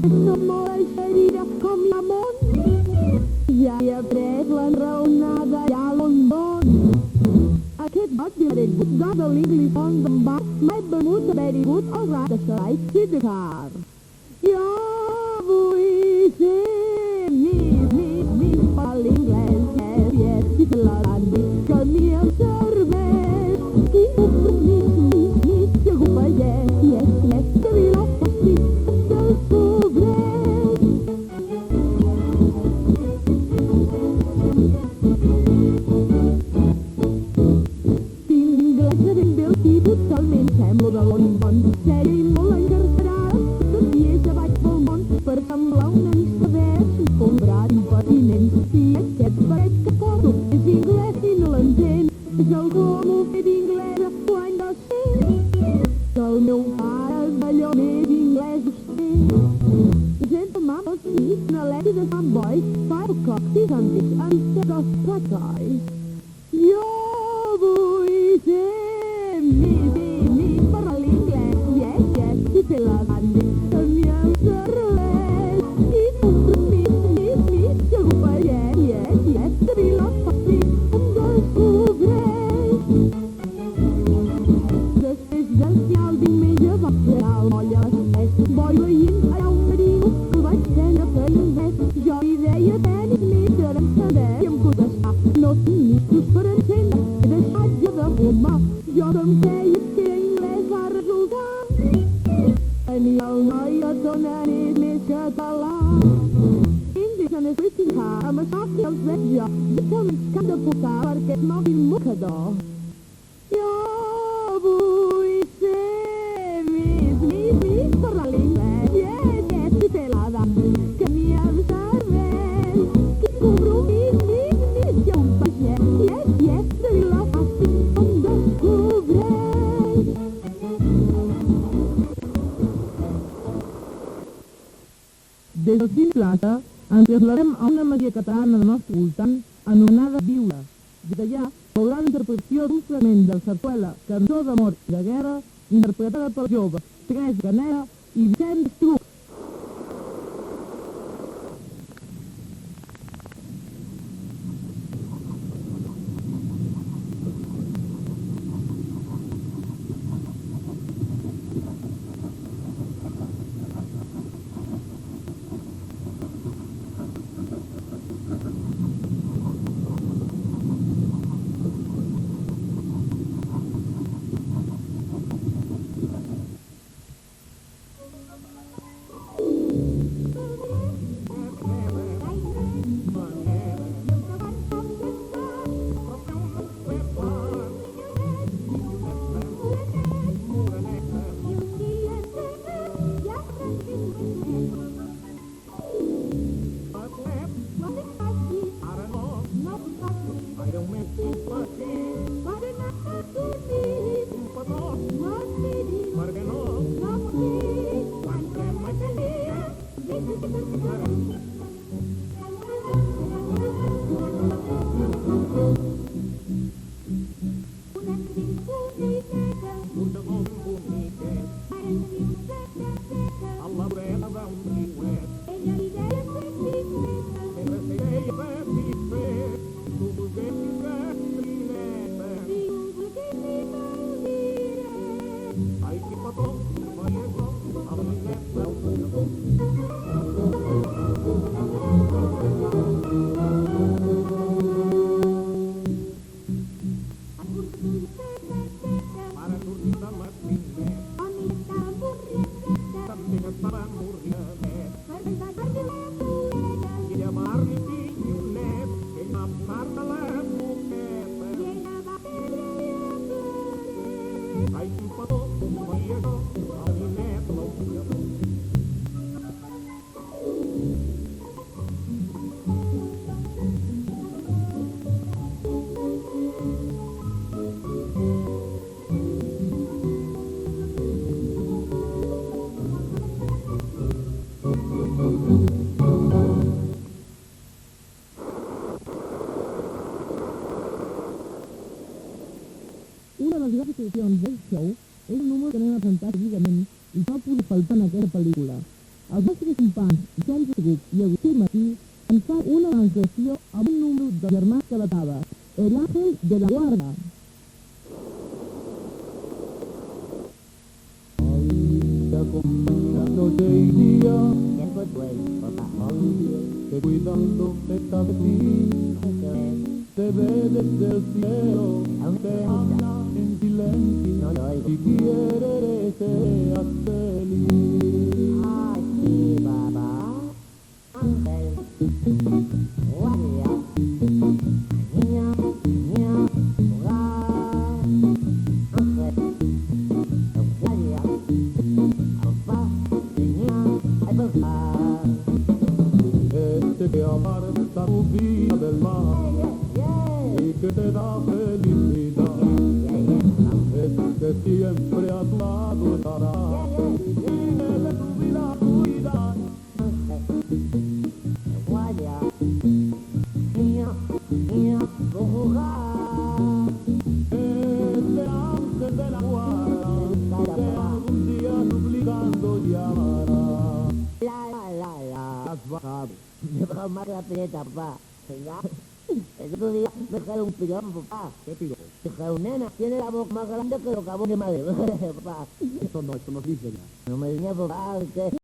no me deixaria com l'amor. Ja he après l'enraonada i a London. Aquest got direcgut de l'Ingliston d'en va mai venut haver-hi hagut el rat de Sarai i de car. Jo vull ser mig per l'inglès, i se la van dir que a mi em serveix. Quin compromís, mig agopallet, que vila fossi del sobrers. Tinc l'inglès de ben bé el tipus, talment semblo de London, sèria i molt encarcerada, tot dies avall pel món per semblar una nissadès, escombrat, impertinent, i aquest paret que porto és anglès i no l'entén. És algú m'ho fet d'inglesa quan de ser, que el meu pare és d'allò més anglès hoster. Gentleman was eating a lady the some boys, 5 o'clock, these instead of potatoes. Jo vull ser mig per l'inglès, i te la van dir que a mi em serveix. I compromís, mig agopallet, que vila fossi del sobrers. Després del final diumenge va ser al moll a les 3. Boi veient allà un perigo que vaig prendre per l'invés. Jo li deia tenis metre en saber i em contestà no tinc micros per encendre, he deixat ja de fumar. Jo que em feia que era anglès va resultar tenia el noi a tonaners més català. English and everything hard, amb això que els veig jo, i que m'és cap de portar perquè es mogui el mocador. Jo vull ser mig parlar l'inglès, i te la dan, que a mi em serveix. Quin compromís, mig un pagès, de vila fàcil em descobreix. Des del Cim Plaça ens trasladem a una masia catalana del nostre voltant anomenada Viure. Des d'allà veurà l'interpretació d'un fragment del sarsuela Cançó d'amor i de guerra interpretada pel jove Teresa Canela i Vicent Estruc. exposicions del show és un número que no hem presentat seguidament i no pugui faltar en aquesta pel·lícula. Els nostres companys Vicenç Agut i Agustí Martí ens fan una transacció amb un número de germans que latava, El Ángel de la Guarda. Noche y día, que cuidando esta vecina, se ve desde el cielo, te habla en silencio, y quiere que seas feliz. Ay, sí, papá, Ángel, guardia, niña, niña, jugar. Ángel, guardia, papá, niña, hay jugar. Este que aparta tu vida del mar y que te da felicidad, este que siempre a tu lado estará y de tu vida cuidar. Guardia, niña, niña, jugar. Este ángel de la guarda que algún día suplicando llamará. La. Has bajado. Me baja más la pileta, papá. ¿Verdad? El otro día me dejaron un pirón, papá. ¿Qué pido? Dejaron, nena, tiene la boca más grande que los cabos de madre. Papá. Eso no dice ya. No me digas, papá, que